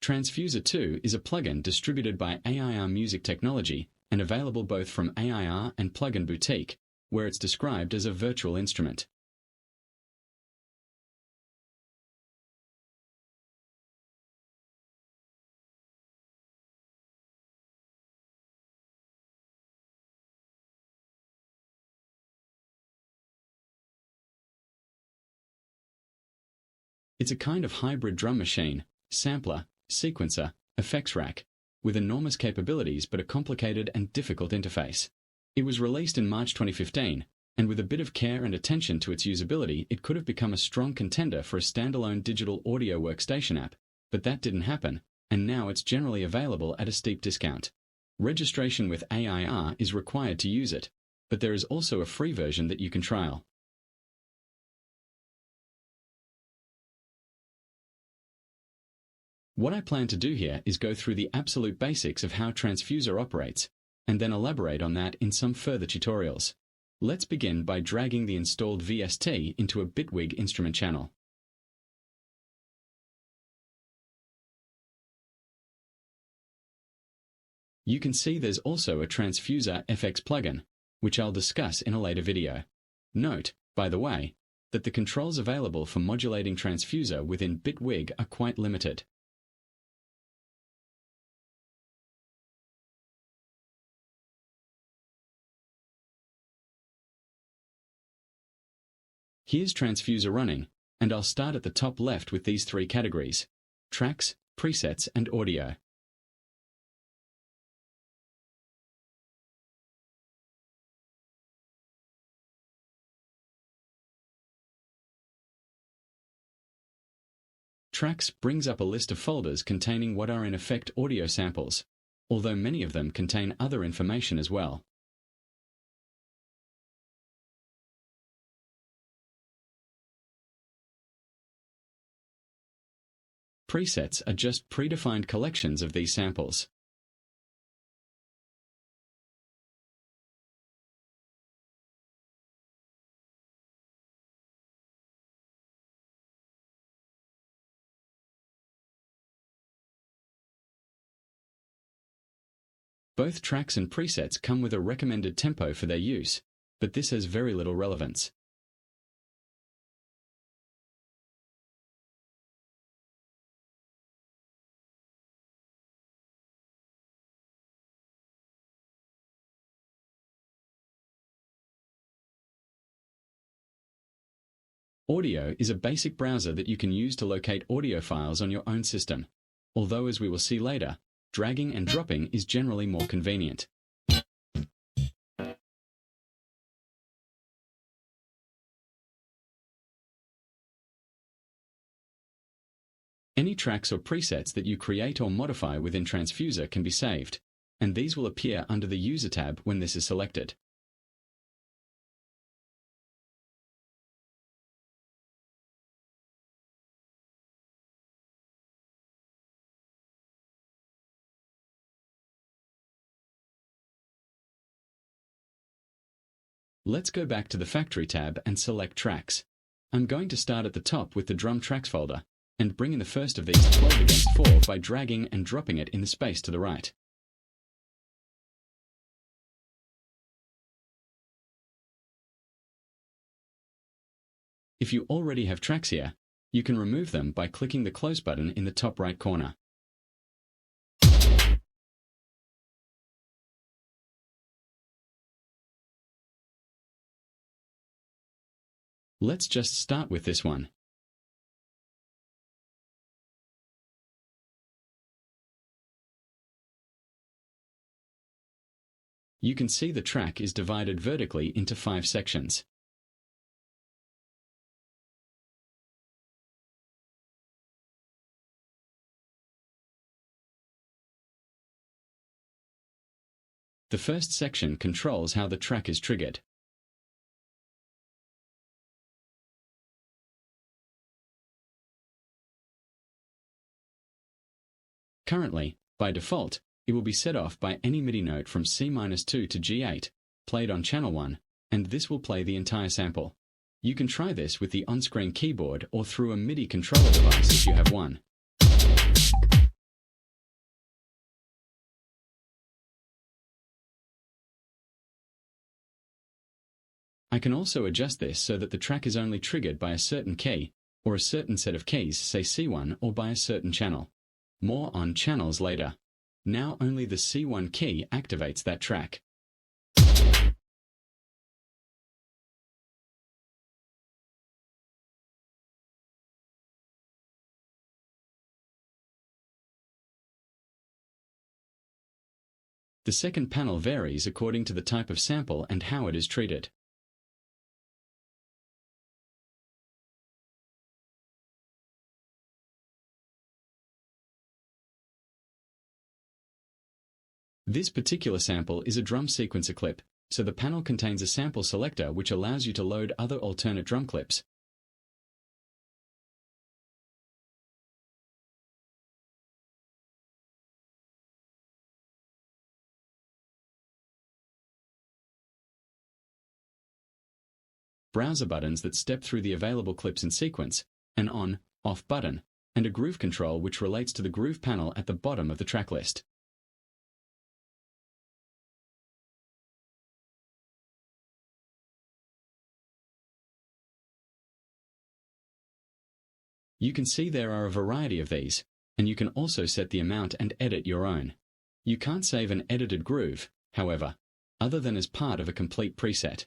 Transfuser 2 is a plugin distributed by AIR Music Technology and available both from AIR and Plugin Boutique, where it's described as a virtual instrument. It's a kind of hybrid drum machine, sampler, sequencer, effects rack, with enormous capabilities but a complicated and difficult interface. It was released in March 2015, and with a bit of care and attention to its usability, it could have become a strong contender for a standalone digital audio workstation app, but that didn't happen, and now it's generally available at a steep discount. Registration with AIR is required to use it, but there is also a free version that you can trial. What I plan to do here is go through the absolute basics of how Transfuser operates, and then elaborate on that in some further tutorials. Let's begin by dragging the installed VST into a Bitwig instrument channel. You can see there's also a Transfuser FX plugin, which I'll discuss in a later video. Note, by the way, that the controls available for modulating Transfuser within Bitwig are quite limited. Here's Transfuser running, and I'll start at the top left with these three categories: tracks, presets, and audio. Tracks brings up a list of folders containing what are in effect audio samples, although many of them contain other information as well. Presets are just predefined collections of these samples. Both tracks and presets come with a recommended tempo for their use, but this has very little relevance. Audio is a basic browser that you can use to locate audio files on your own system, although as we will see later, dragging and dropping is generally more convenient. Any tracks or presets that you create or modify within Transfuser can be saved, and these will appear under the User tab when this is selected. Let's go back to the Factory tab and select Tracks. I'm going to start at the top with the Drum Tracks folder, and bring in the first of these 12 against 4 by dragging and dropping it in the space to the right. If you already have tracks here, you can remove them by clicking the Close button in the top right corner. Let's just start with this one. You can see the track is divided vertically into 5 sections. The first section controls how the track is triggered. Currently, by default, it will be set off by any MIDI note from C-2 to G8, played on channel 1, and this will play the entire sample. You can try this with the on-screen keyboard or through a MIDI controller device if you have one. I can also adjust this so that the track is only triggered by a certain key, or a certain set of keys, say C1, or by a certain channel. More on channels later. Now only the C1 key activates that track. The second panel varies according to the type of sample and how it is treated. This particular sample is a drum sequencer clip, so the panel contains a sample selector which allows you to load other alternate drum clips. Browser buttons that step through the available clips in sequence, an on/off button, and a groove control which relates to the groove panel at the bottom of the track list. You can see there are a variety of these, and you can also set the amount and edit your own. You can't save an edited groove, however, other than as part of a complete preset.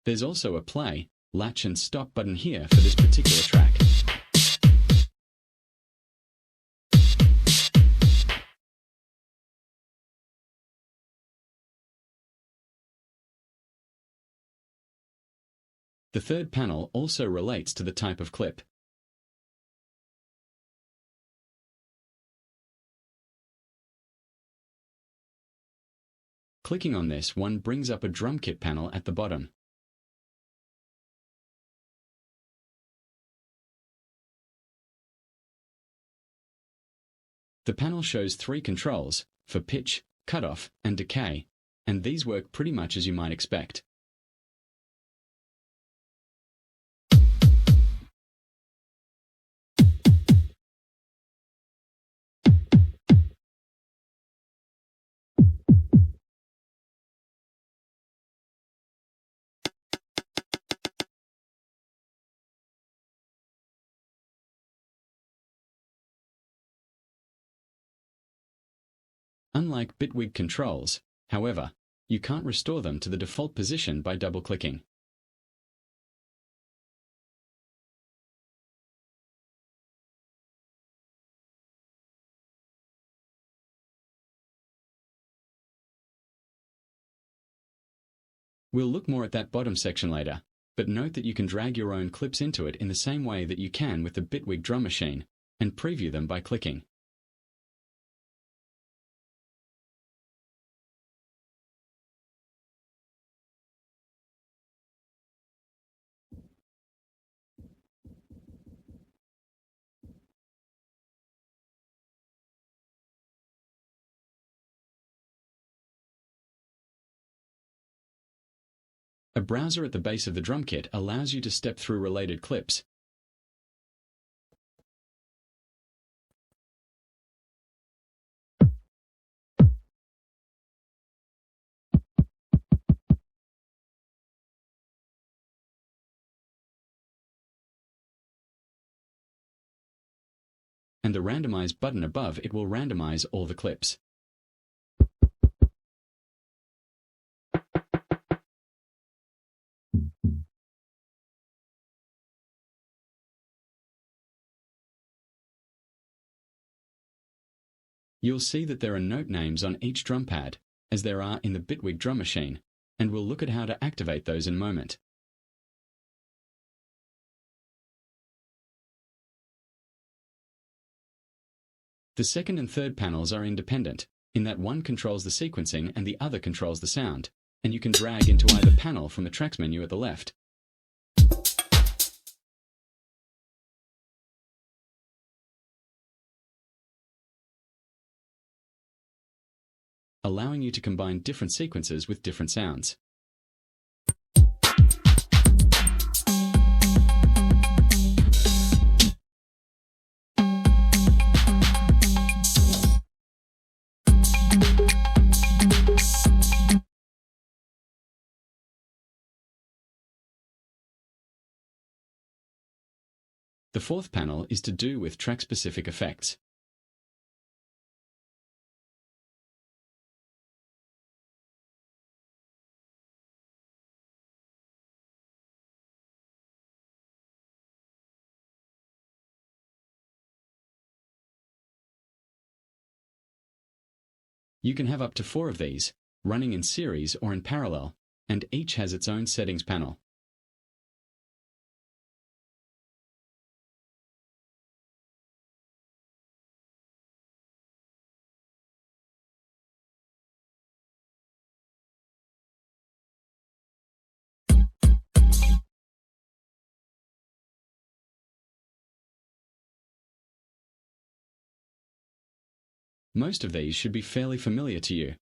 There's also a play, latch and stop button here for this particular track. The third panel also relates to the type of clip. Clicking on this one brings up a drum kit panel at the bottom. The panel shows 3 controls, for pitch, cutoff, and decay, and these work pretty much as you might expect. Unlike Bitwig controls, however, you can't restore them to the default position by double-clicking. We'll look more at that bottom section later, but note that you can drag your own clips into it in the same way that you can with the Bitwig drum machine, and preview them by clicking. A browser at the base of the drum kit allows you to step through related clips. And the randomize button above it will randomize all the clips. You'll see that there are note names on each drum pad, as there are in the Bitwig drum machine, and we'll look at how to activate those in a moment. The second and third panels are independent, in that one controls the sequencing and the other controls the sound, and you can drag into either panel from the tracks menu at the left. Allowing you to combine different sequences with different sounds. The fourth panel is to do with track-specific effects. You can have up to 4 of these, running in series or in parallel, and each has its own settings panel. Most of these should be fairly familiar to you.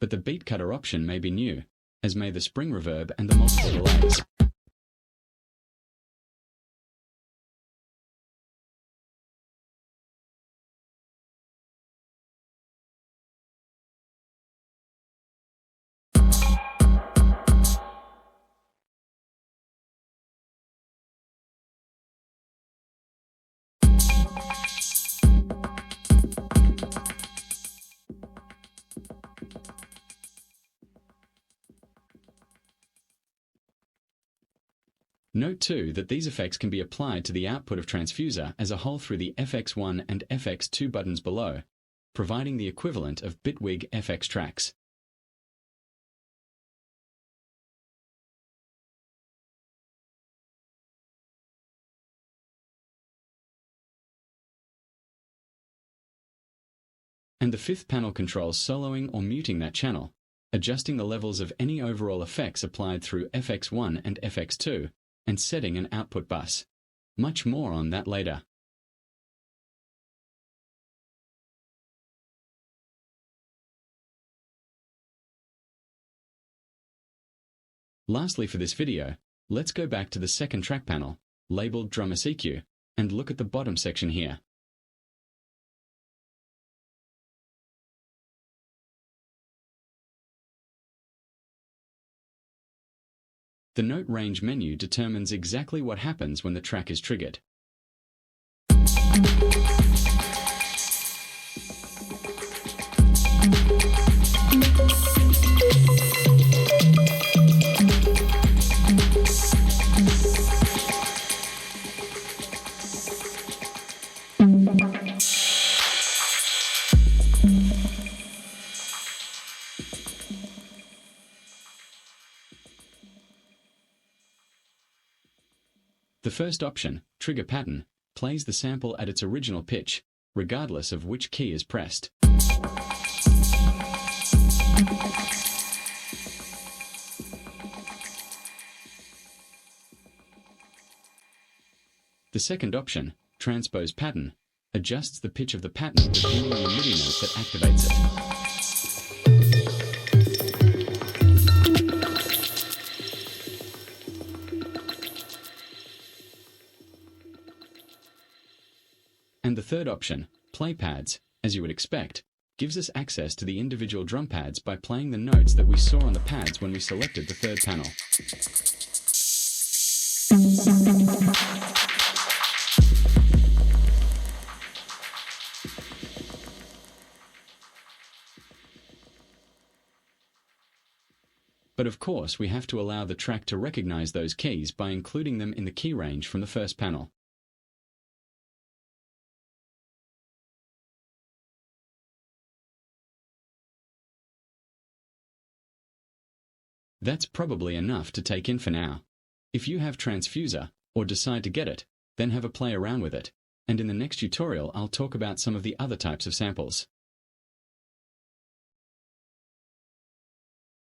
But the beat cutter option may be new, as may the spring reverb and the multiple delays. Note too that these effects can be applied to the output of Transfuser as a whole through the FX1 and FX2 buttons below, providing the equivalent of Bitwig FX tracks. And the fifth panel controls soloing or muting that channel, adjusting the levels of any overall effects applied through FX1 and FX2, and setting an output bus. Much more on that later. Lastly for this video, let's go back to the second track panel, labeled Drummer EQ, and look at the bottom section here. The note range menu determines exactly what happens when the track is triggered. The first option, Trigger Pattern, plays the sample at its original pitch, regardless of which key is pressed. The second option, Transpose Pattern, adjusts the pitch of the pattern depending on the MIDI note that activates it. And the third option, Play Pads, as you would expect, gives us access to the individual drum pads by playing the notes that we saw on the pads when we selected the third panel. But of course, we have to allow the track to recognize those keys by including them in the key range from the first panel. That's probably enough to take in for now. If you have Transfuser, or decide to get it, then have a play around with it, and in the next tutorial I'll talk about some of the other types of samples.